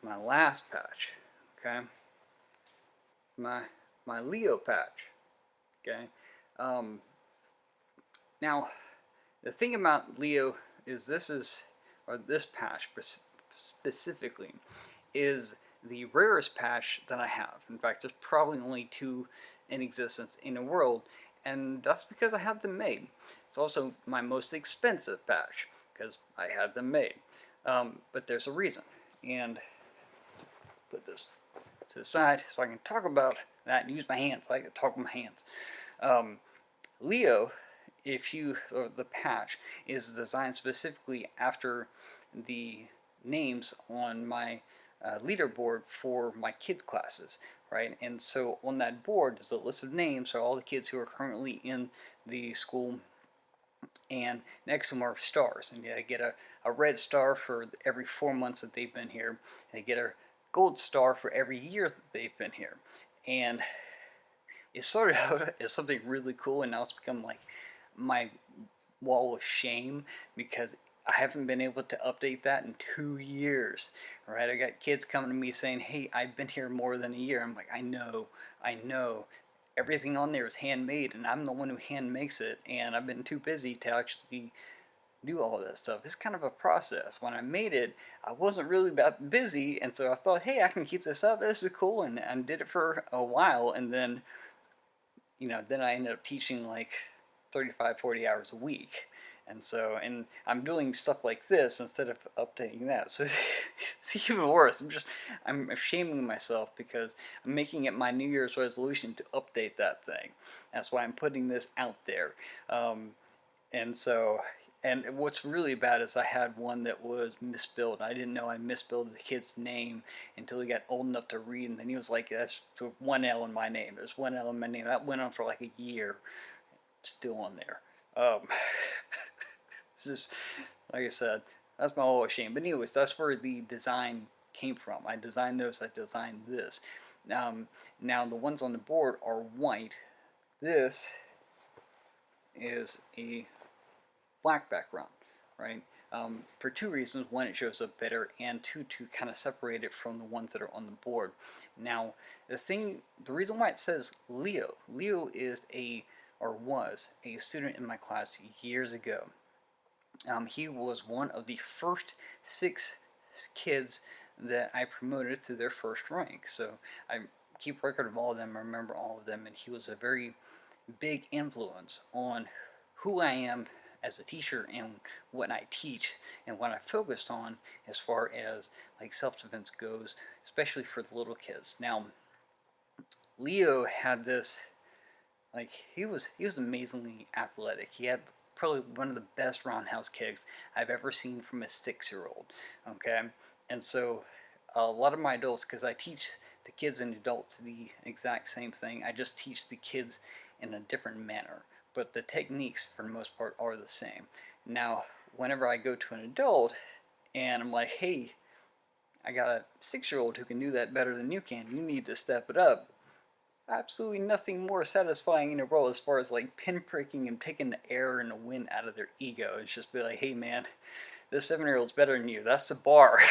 my last patch, okay? My Leo patch, okay? Um, Now, the thing about Leo is or this patch specifically, is the rarest patch that I have. In fact, there's probably only two in existence in the world, and that's because I have them made. It's also my most expensive patch because I had them made. But there's a reason, and put this to the side so I can talk about that and use my hands. I like to talk with my hands. Um, Leo, or the patch, is designed specifically after the names on my leaderboard for my kids' classes, right? And so on that board is a list of names for all the kids who are currently in the school, and next to them are stars. And they get a red star for every 4 months that they've been here, and they get a gold star for every year that they've been here. And it started out as something really cool, and now it's become like my wall of shame because I haven't been able to update that in 2 years. Right? I got kids coming to me saying, "Hey, I've been here more than a year." I'm like, I know. Everything on there is handmade, and I'm the one who hand makes it, and I've been too busy to actually do all of that stuff. It's kind of a process. When I made it, I wasn't really that busy, and so I thought, hey, I can keep this up. This is cool, and did it for a while, and then then I ended up teaching like 35, 40 hours a week. And I'm doing stuff like this instead of updating that. So it's even worse. I'm shaming myself because I'm making it my New Year's resolution to update that thing. That's why I'm putting this out there. And so, and what's really bad is I had one that was misspelled. I didn't know I misspelled the kid's name until he got old enough to read, and then he was like, "That's one L in my name. There's one L in my name." That went on for like a year, still on there. This is, like I said, that's my whole shame. But anyways, that's where the design came from. I designed those. I designed this. Now the ones on the board are white. This is a black background, right? For two reasons. One, it shows up better, and two, to kind of separate it from the ones that are on the board. Now, the reason why it says Leo is or was a student in my class years ago. He was one of the first 6 kids that I promoted to their first rank. So I keep record of all of them, I remember all of them, and he was a very big influence on who I am as a teacher and what I teach and what I focused on as far as like self-defense goes, especially for the little kids. Now, Leo had this, like, he was amazingly athletic. He had probably one of the best roundhouse kicks I've ever seen from a 6-year-old. Okay, and so a lot of my adults, because I teach the kids and adults the exact same thing, I just teach the kids in a different manner, but the techniques for the most part are the same. Now, whenever I go to an adult and I'm like, "Hey, I got a 6-year-old who can do that better than you can, you need to step it up," absolutely nothing more satisfying in the world as far as like pinpricking and taking the air and the wind out of their ego. It's just be like, "Hey man, this 7-year-old's better than you. That's the bar."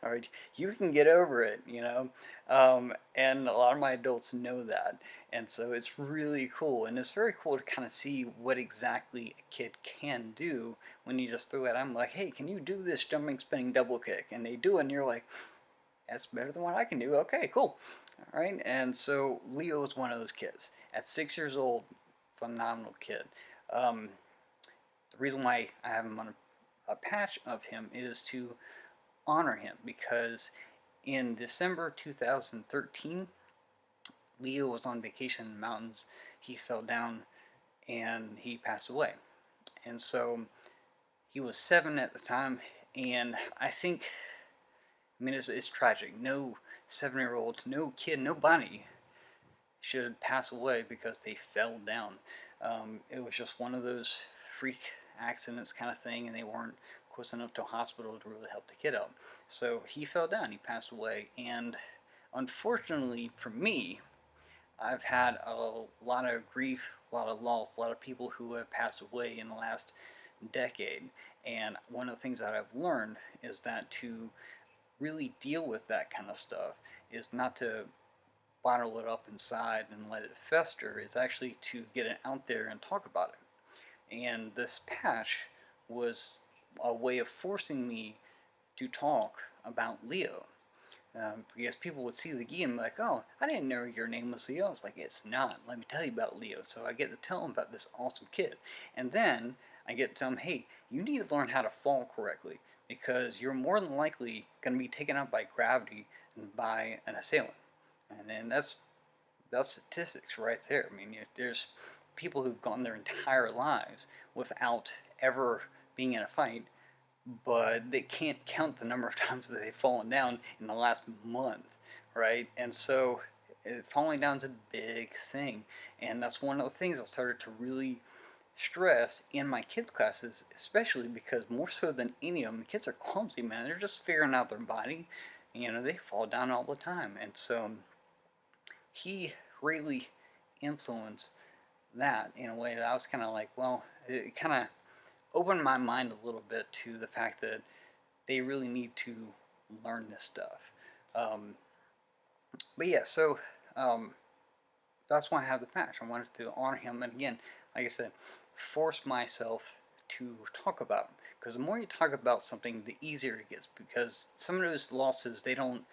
All right, you can get over it, and a lot of my adults know that, and so it's really cool, and it's very cool to kind of see what exactly a kid can do when you just throw it. I'm like, "Hey, can you do this jumping, spinning, double kick?" And they do it, and you're like, "That's better than what I can do. Okay, cool." All right, and so Leo is one of those kids. At 6 years old, phenomenal kid. The reason why I have him on a patch of him is to honor him, because in December 2013, Leo was on vacation in the mountains. He fell down and he passed away. And so he was 7 at the time, and I mean, it's tragic. No 7-year-old, no kid, nobody should pass away because they fell down. It was just one of those freak accidents kind of thing, and they weren't close enough to a hospital to really help the kid out. So he fell down, he passed away, and unfortunately for me, I've had a lot of grief, a lot of loss, a lot of people who have passed away in the last decade. And one of the things that I've learned is that to really deal with that kind of stuff is not to bottle it up inside and let it fester. It's actually to get it out there and talk about it. And this patch was a way of forcing me to talk about Leo. Because people would see the game and be like, oh, I didn't know your name was Leo. It's like, it's not. Let me tell you about Leo. So I get to tell them about this awesome kid. And then I get to tell them, hey, you need to learn how to fall correctly because you're more than likely going to be taken out by gravity and by an assailant. And then that's statistics right there. I mean, there's people who've gone their entire lives without ever being in a fight, but they can't count the number of times that they've fallen down in the last month, right? And so falling down is a big thing, and that's one of the things I started to really stress in my kids' classes, especially because more so than any of them, the kids are clumsy, man. They're just figuring out their body. You know, they fall down all the time, and so he really influenced that in a way that I was kind of like, well, it kind of opened my mind a little bit to the fact that they really need to learn this stuff. But yeah, so that's why I have the patch. I wanted to honor him, and again, like I said, force myself to talk about him. Because the more you talk about something, the easier it gets. Because some of those losses, they don't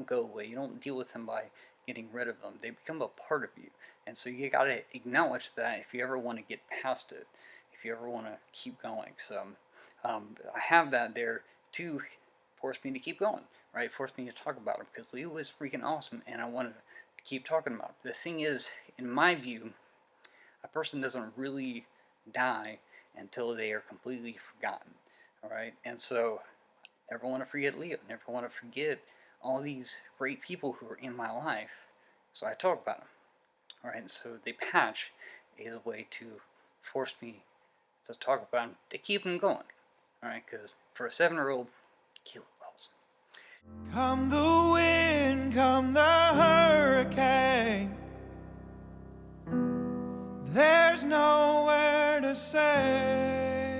go away. You don't deal with them by getting rid of them. They become a part of you. And so you gotta acknowledge that if you ever want to get past it, if you ever want to keep going. So I have that there to force me to keep going, right? Force me to talk about it because Leo is freaking awesome and I want to keep talking about it. The thing is, in my view, a person doesn't really die until they are completely forgotten, all right? And so never want to forget Leo, never want to forget all these great people who are in my life, so I talk about them. All right, so the patch is a way to force me to talk about them, to keep them going. All right, because for a 7-year-old, kill balls. Come the wind, come the hurricane, there's nowhere to say.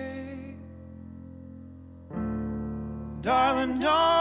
Darling, don't